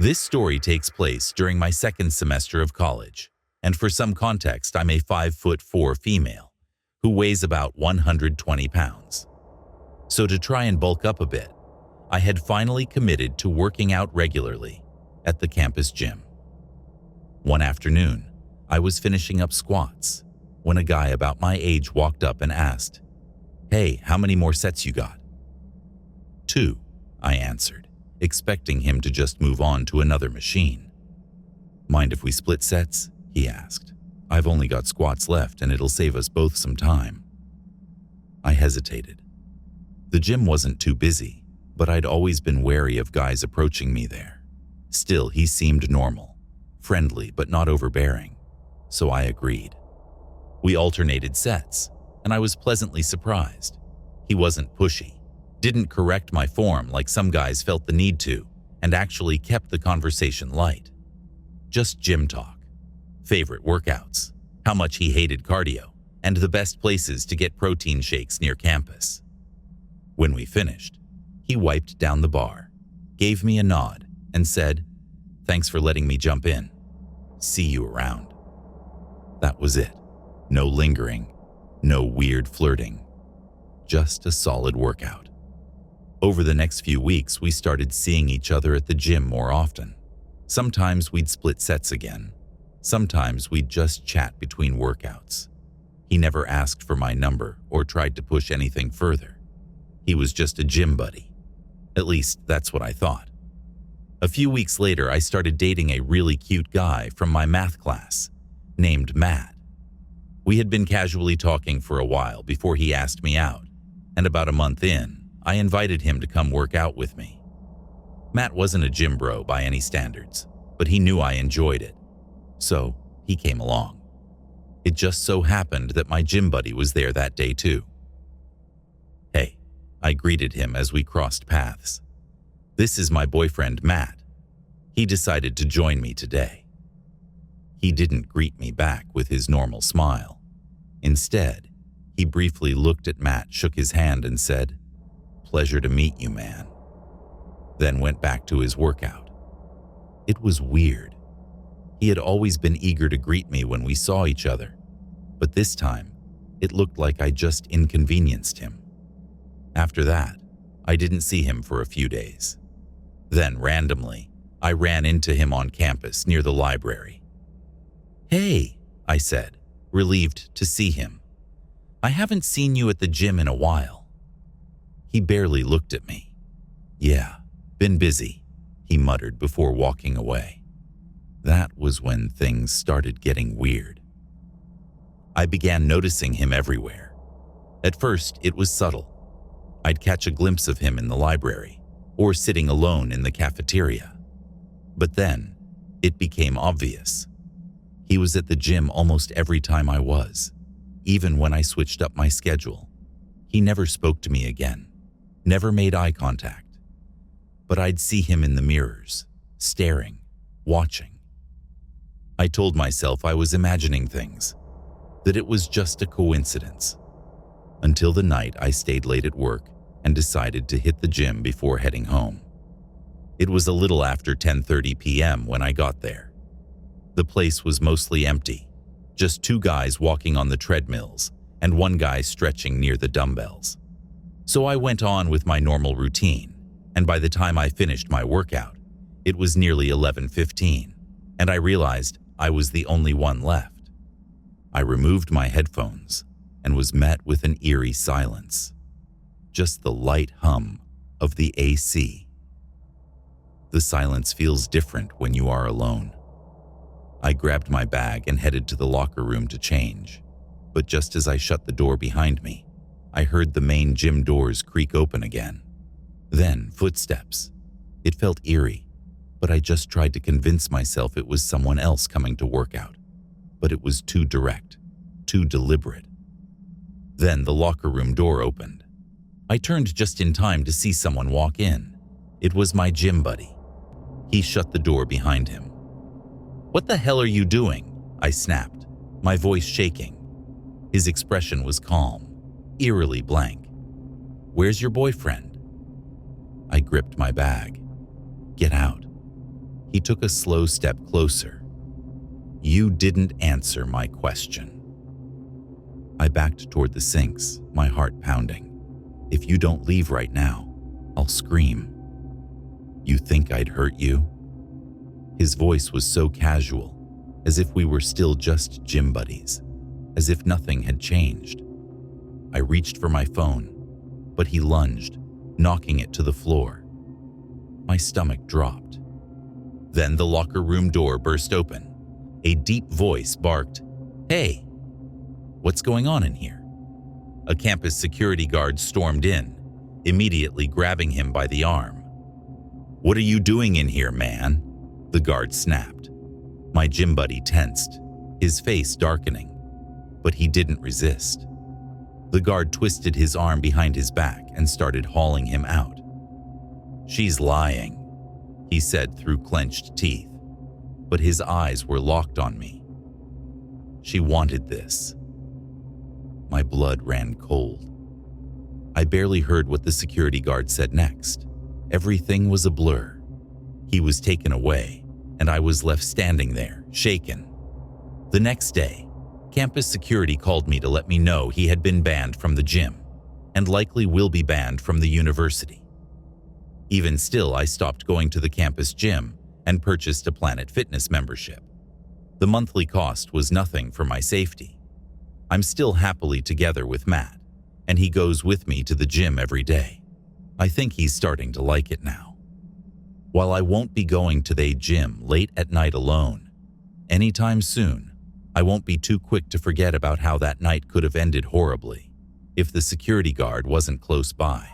This story takes place during my second semester of college, and for some context, I'm a 5'4" female who weighs about 120 pounds. So to try and bulk up a bit, I had finally committed to working out regularly at the campus gym. One afternoon, I was finishing up squats when a guy about my age walked up and asked, "Hey, how many more sets you got?" "2," I answered, expecting him to just move on to another machine. "Mind if we split sets?" he asked. "I've only got squats left and it'll save us both some time." I hesitated. The gym wasn't too busy, but I'd always been wary of guys approaching me there. Still, he seemed normal, friendly but not overbearing, so I agreed. We alternated sets, and I was pleasantly surprised. He wasn't pushy, didn't correct my form like some guys felt the need to, and actually kept the conversation light. Just gym talk, favorite workouts, how much he hated cardio, and the best places to get protein shakes near campus. When we finished, he wiped down the bar, gave me a nod, and said, "Thanks for letting me jump in. See you around." That was it. No lingering, no weird flirting. Just a solid workout. Over the next few weeks, we started seeing each other at the gym more often. Sometimes we'd split sets again. Sometimes we'd just chat between workouts. He never asked for my number or tried to push anything further. He was just a gym buddy. At least, that's what I thought. A few weeks later, I started dating a really cute guy from my math class named Matt. We had been casually talking for a while before he asked me out, and about a month in, I invited him to come work out with me. Matt wasn't a gym bro by any standards, but he knew I enjoyed it, so he came along. It just so happened that my gym buddy was there that day too. "Hey," I greeted him as we crossed paths. "This is my boyfriend, Matt. He decided to join me today." He didn't greet me back with his normal smile. Instead, he briefly looked at Matt, shook his hand, and said, "Pleasure to meet you, man." Then went back to his workout. It was weird. He had always been eager to greet me when we saw each other, but this time, it looked like I just inconvenienced him. After that, I didn't see him for a few days. Then, randomly, I ran into him on campus near the library. "Hey," I said, relieved to see him. "I haven't seen you at the gym in a while." He barely looked at me. "Yeah, been busy," he muttered before walking away. That was when things started getting weird. I began noticing him everywhere. At first, it was subtle. I'd catch a glimpse of him in the library or sitting alone in the cafeteria. But then, it became obvious. He was at the gym almost every time I was, even when I switched up my schedule. He never spoke to me again, never made eye contact. But I'd see him in the mirrors, staring, watching. I told myself I was imagining things, that it was just a coincidence. Until the night I stayed late at work and decided to hit the gym before heading home. It was a little after 10:30 p.m. when I got there. The place was mostly empty, just 2 guys walking on the treadmills and 1 guy stretching near the dumbbells. So I went on with my normal routine, and by the time I finished my workout, it was nearly 11:15, and I realized I was the only one left. I removed my headphones and was met with an eerie silence. Just the light hum of the AC. The silence feels different when you are alone. I grabbed my bag and headed to the locker room to change, but just as I shut the door behind me, I heard the main gym doors creak open again. Then footsteps. It felt eerie, but I just tried to convince myself it was someone else coming to work out. But it was too direct, too deliberate. Then the locker room door opened. I turned just in time to see someone walk in. It was my gym buddy. He shut the door behind him. "What the hell are you doing?" I snapped, my voice shaking. His expression was calm, eerily blank. "Where's your boyfriend?" I gripped my bag. "Get out." He took a slow step closer. "You didn't answer my question." I backed toward the sinks, my heart pounding. "If you don't leave right now, I'll scream." "You think I'd hurt you?" His voice was so casual, as if we were still just gym buddies, as if nothing had changed. I reached for my phone, but he lunged, knocking it to the floor. My stomach dropped. Then the locker room door burst open. A deep voice barked, "Hey, what's going on in here?" A campus security guard stormed in, immediately grabbing him by the arm. "What are you doing in here, man?" the guard snapped. My gym buddy tensed, his face darkening, but he didn't resist. The guard twisted his arm behind his back and started hauling him out. "She's lying," he said through clenched teeth, but his eyes were locked on me. "She wanted this." My blood ran cold. I barely heard what the security guard said next. Everything was a blur. He was taken away, and I was left standing there, shaken. The next day, campus security called me to let me know he had been banned from the gym, and likely will be banned from the university. Even still, I stopped going to the campus gym and purchased a Planet Fitness membership. The monthly cost was nothing for my safety. I'm still happily together with Matt, and he goes with me to the gym every day. I think he's starting to like it now. While I won't be going to the gym late at night alone anytime soon, I won't be too quick to forget about how that night could have ended horribly if the security guard wasn't close by.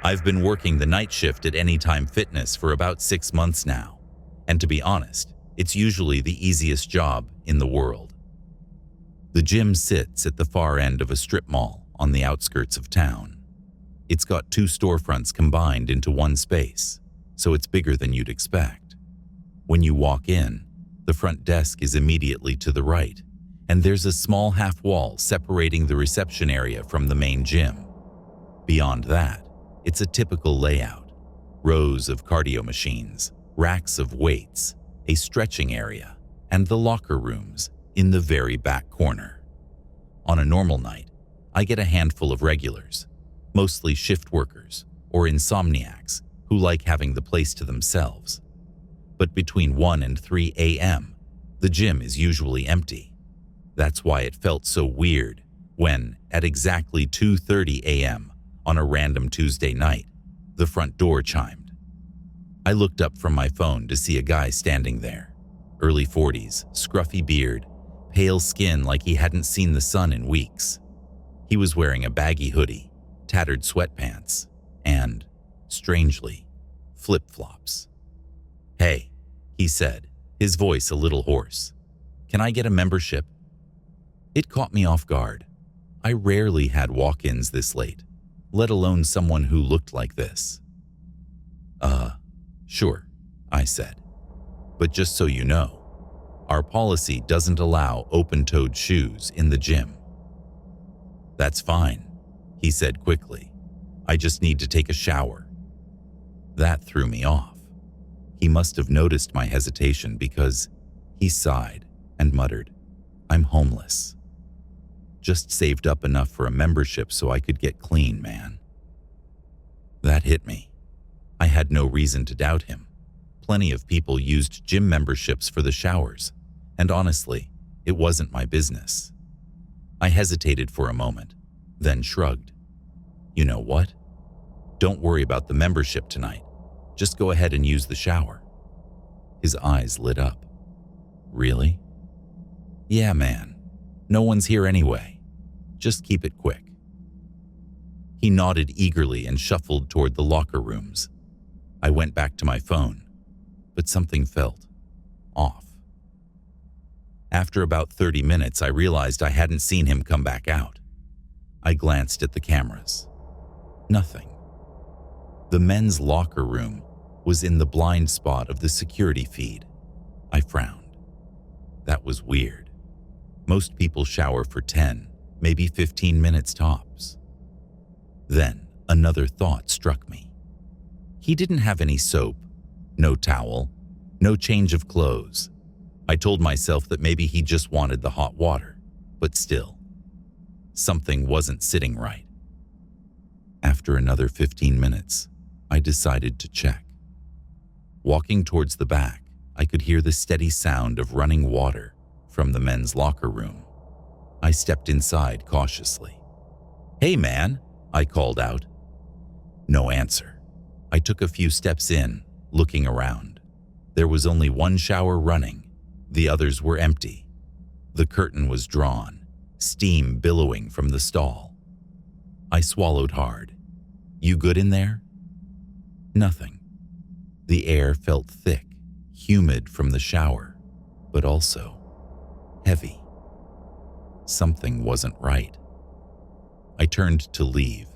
I've been working the night shift at Anytime Fitness for about 6 months now, and to be honest, it's usually the easiest job in the world. The gym sits at the far end of a strip mall on the outskirts of town. It's got 2 storefronts combined into one space, so it's bigger than you'd expect. When you walk in, the front desk is immediately to the right, and there's a small half wall separating the reception area from the main gym. Beyond that, it's a typical layout: rows of cardio machines, racks of weights, a stretching area, and the locker rooms in the very back corner. On a normal night, I get a handful of regulars, mostly shift workers or insomniacs who like having the place to themselves. But between 1 and 3 a.m., the gym is usually empty. That's why it felt so weird when, at exactly 2:30 a.m. on a random Tuesday night, the front door chimed. I looked up from my phone to see a guy standing there, early 40s, scruffy beard, pale skin like he hadn't seen the sun in weeks. He was wearing a baggy hoodie, tattered sweatpants, and, strangely, flip-flops. "Hey," he said, his voice a little hoarse. "Can I get a membership?" It caught me off guard. I rarely had walk-ins this late, let alone someone who looked like this. Sure," I said. "But just so you know, our policy doesn't allow open-toed shoes in the gym." "That's fine," he said quickly. "I just need to take a shower." That threw me off. He must have noticed my hesitation because he sighed and muttered, "I'm homeless. Just saved up enough for a membership so I could get clean, man." That hit me. I had no reason to doubt him. Plenty of people used gym memberships for the showers, and honestly, it wasn't my business. I hesitated for a moment, then shrugged. "You know what? Don't worry about the membership tonight. Just go ahead and use the shower." His eyes lit up. "Really?" "Yeah, man. No one's here anyway. Just keep it quick." He nodded eagerly and shuffled toward the locker rooms. I went back to my phone, but something felt off. After about 30 minutes, I realized I hadn't seen him come back out. I glanced at the cameras. Nothing. The men's locker room was in the blind spot of the security feed. I frowned. That was weird. Most people shower for 10, maybe 15 minutes tops. Then Another thought struck me. He didn't have any soap, no towel, no change of clothes. I told myself that maybe he just wanted the hot water, but still, something wasn't sitting right. After another 15 minutes, I decided to check. Walking towards the back, I could hear the steady sound of running water from the men's locker room. I stepped inside cautiously. "Hey man," I called out. No answer. I took a few steps in, looking around. There was only one shower running. The others were empty. The curtain was drawn, steam billowing from the stall. I swallowed hard. "You good in there?" Nothing. The air felt thick, humid from the shower, but also heavy. Something wasn't right. I turned to leave,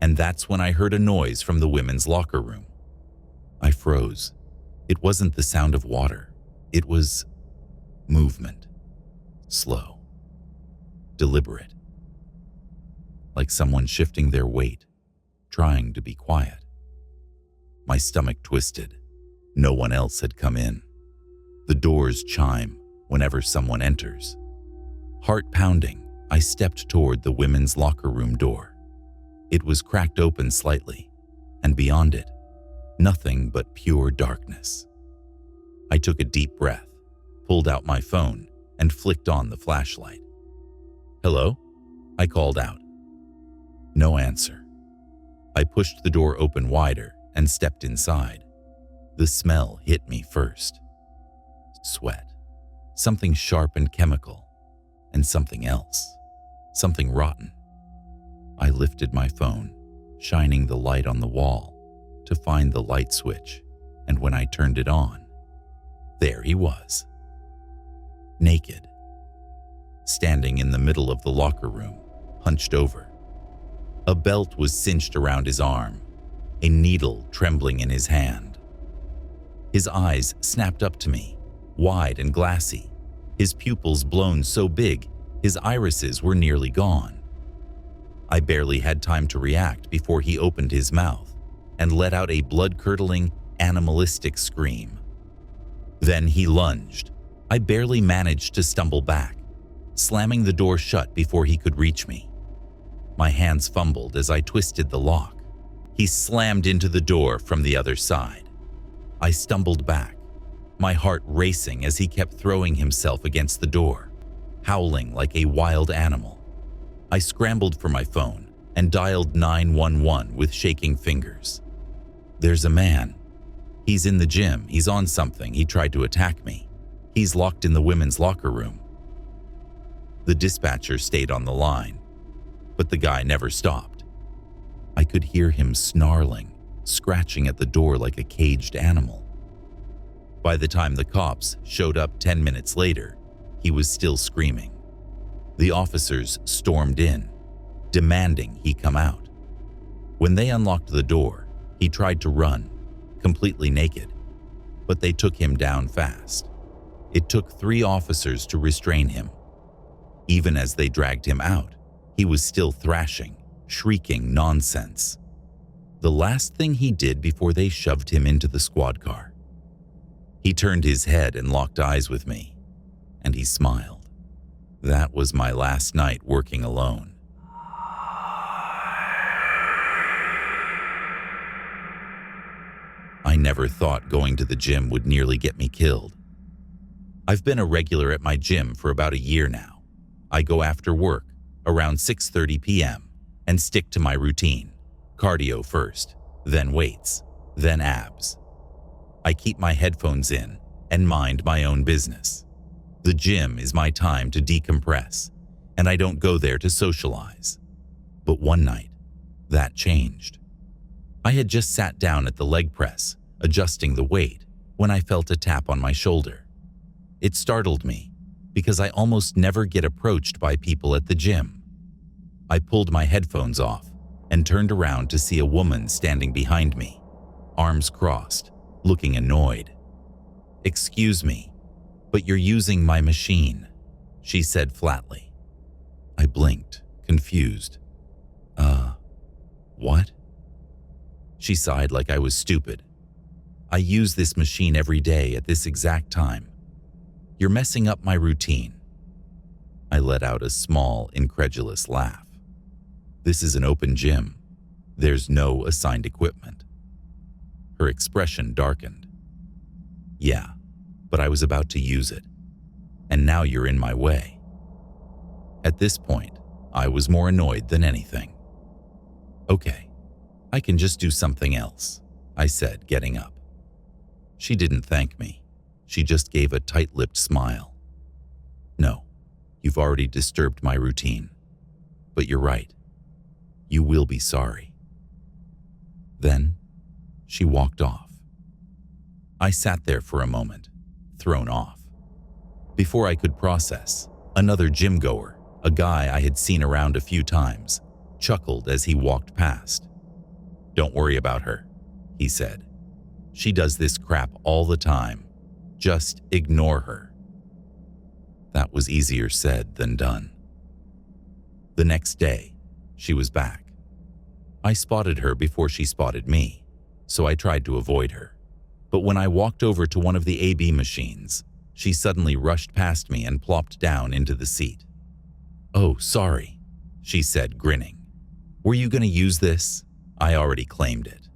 and that's when I heard a noise from the women's locker room. I froze. It wasn't the sound of water. It was movement. Slow. Deliberate. Like someone shifting their weight, trying to be quiet. My stomach twisted. No one else had come in. The doors chime whenever someone enters. Heart pounding, I stepped toward the women's locker room door. It was cracked open slightly, and beyond it, nothing but pure darkness. I took a deep breath, pulled out my phone, and flicked on the flashlight. "Hello?" I called out. No answer. I pushed the door open wider and stepped inside. The smell hit me first. Sweat. Something sharp and chemical. And something else. Something rotten. I lifted my phone, shining the light on the wall, to find the light switch, and when I turned it on, there he was. Naked. Standing in the middle of the locker room, hunched over. A belt was cinched around his arm, a needle trembling in his hand. His eyes snapped up to me, wide and glassy, his pupils blown so big his irises were nearly gone. I barely had time to react before he opened his mouth and let out a blood-curdling, animalistic scream. Then he lunged. I barely managed to stumble back, slamming the door shut before he could reach me. My hands fumbled as I twisted the lock. He slammed into the door from the other side. I stumbled back, my heart racing as he kept throwing himself against the door, howling like a wild animal. I scrambled for my phone and dialed 911 with shaking fingers. "There's a man. He's in the gym. He's on something. He tried to attack me. He's locked in the women's locker room." The dispatcher stayed on the line, but the guy never stopped. I could hear him snarling, scratching at the door like a caged animal. By the time the cops showed up 10 minutes later, he was still screaming. The officers stormed in, demanding he come out. When they unlocked the door, he tried to run, completely naked, but they took him down fast. It took 3 officers to restrain him. Even as they dragged him out, he was still thrashing, shrieking nonsense. The last thing he did before they shoved him into the squad car. He turned his head and locked eyes with me, and he smiled. That was my last night working alone. I never thought going to the gym would nearly get me killed. I've been a regular at my gym for about a year now. I go after work, around 6:30 p.m., and stick to my routine. Cardio first, then weights, then abs. I keep my headphones in and mind my own business. The gym is my time to decompress, and I don't go there to socialize. But one night, that changed. I had just sat down at the leg press, adjusting the weight, when I felt a tap on my shoulder. It startled me, because I almost never get approached by people at the gym. I pulled my headphones off and turned around to see a woman standing behind me, arms crossed, looking annoyed. "Excuse me, but you're using my machine," she said flatly. I blinked, confused. What? She sighed like I was stupid. I use this machine every day at this exact time. You're messing up my routine. I let out a small, incredulous laugh. This is an open gym. There's no assigned equipment. Her expression darkened. Yeah, but I was about to use it. And now you're in my way. At this point, I was more annoyed than anything. Okay, I can just do something else, I said, getting up. She didn't thank me. She just gave a tight-lipped smile. No, you've already disturbed my routine. But you're right. You will be sorry. Then, she walked off. I sat there for a moment, thrown off. Before I could process, another gym-goer, a guy I had seen around a few times, chuckled as he walked past. "Don't worry about her," he said. "She does this crap all the time. Just ignore her." That was easier said than done. The next day, she was back. I spotted her before she spotted me, so I tried to avoid her. But when I walked over to one of the AB machines, she suddenly rushed past me and plopped down into the seat. "Oh, sorry," she said, grinning. "Were you going to use this? I already claimed it."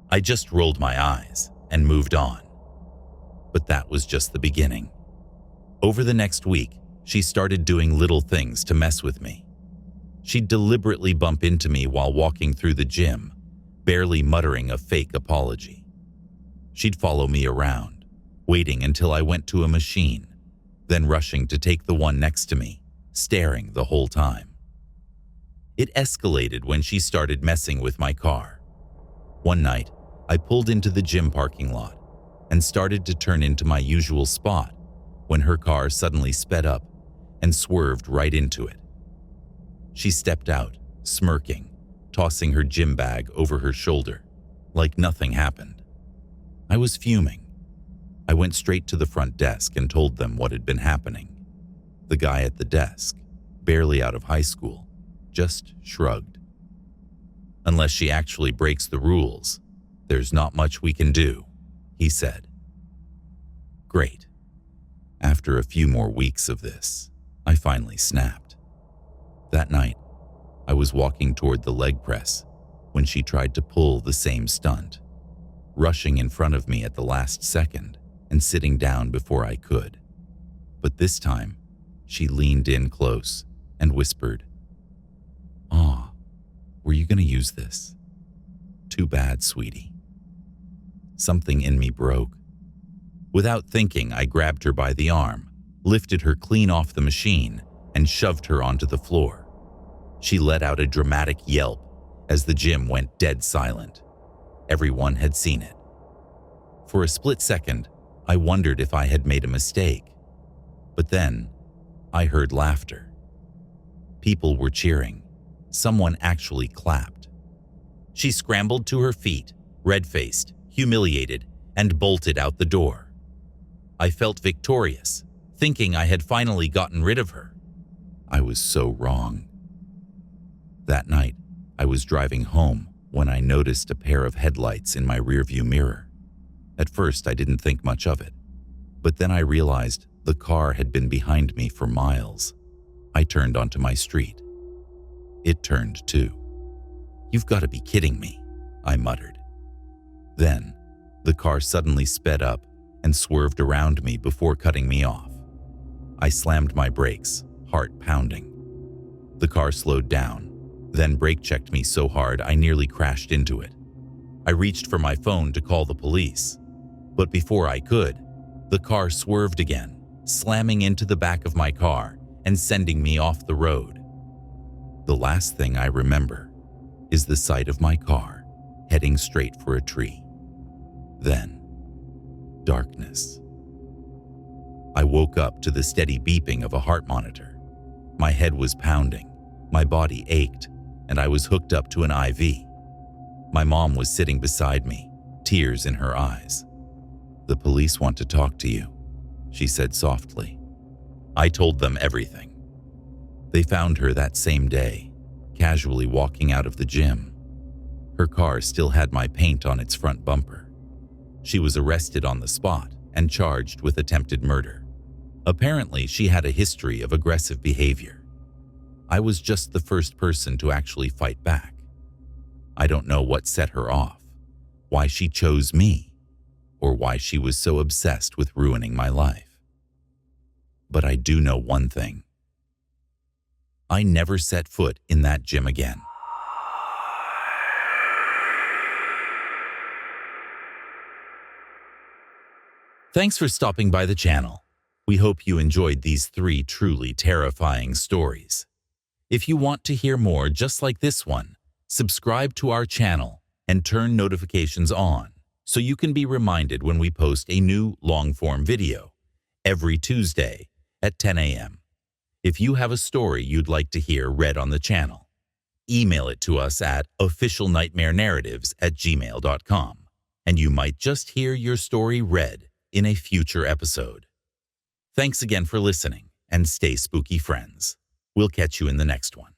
I just rolled my eyes and moved on. But that was just the beginning. Over the next week, she started doing little things to mess with me. She'd deliberately bump into me while walking through the gym, barely muttering a fake apology. She'd follow me around, waiting until I went to a machine, then rushing to take the one next to me, staring the whole time. It escalated when she started messing with my car. One night, I pulled into the gym parking lot and started to turn into my usual spot when her car suddenly sped up and swerved right into it. She stepped out, smirking, tossing her gym bag over her shoulder, like nothing happened. I was fuming. I went straight to the front desk and told them what had been happening. The guy at the desk, barely out of high school, just shrugged. "Unless she actually breaks the rules, there's not much we can do," he said. Great. After a few more weeks of this, I finally snapped. That night, I was walking toward the leg press when she tried to pull the same stunt, rushing in front of me at the last second and sitting down before I could. But this time, she leaned in close and whispered, "Aw, were you going to use this? Too bad, sweetie." Something in me broke. Without thinking, I grabbed her by the arm, lifted her clean off the machine, and shoved her onto the floor. She let out a dramatic yelp as the gym went dead silent. Everyone had seen it. For a split second, I wondered if I had made a mistake. But then, I heard laughter. People were cheering. Someone actually clapped. She scrambled to her feet, red-faced, humiliated, and bolted out the door. I felt victorious, thinking I had finally gotten rid of her. I was so wrong. That night, I was driving home when I noticed a pair of headlights in my rearview mirror. At first, I didn't think much of it, but then I realized the car had been behind me for miles. I turned onto my street. It turned too. "You've got to be kidding me," I muttered. Then, the car suddenly sped up and swerved around me before cutting me off. I slammed my brakes, heart pounding. The car slowed down, then brake-checked me so hard I nearly crashed into it. I reached for my phone to call the police, but before I could, the car swerved again, slamming into the back of my car and sending me off the road. The last thing I remember is the sight of my car heading straight for a tree. Then, darkness. I woke up to the steady beeping of a heart monitor. My head was pounding, my body ached, and I was hooked up to an IV. My mom was sitting beside me, tears in her eyes. "The police want to talk to you," she said softly. I told them everything. They found her that same day, casually walking out of the gym, Her car still had my paint on its front bumper. She was arrested on the spot and charged with attempted murder. Apparently, she had a history of aggressive behavior. I was just the first person to actually fight back. I don't know what set her off, why she chose me, or why she was so obsessed with ruining my life. But I do know one thing. I never set foot in that gym again. Thanks for stopping by the channel. We hope you enjoyed these 3 truly terrifying stories. If you want to hear more just like this one, subscribe to our channel and turn notifications on so you can be reminded when we post a new long-form video every Tuesday at 10 a.m. If you have a story you'd like to hear read on the channel, email it to us at officialnightmarenarratives@gmail.com, and you might just hear your story read in a future episode. Thanks again for listening, and stay spooky, friends. We'll catch you in the next one.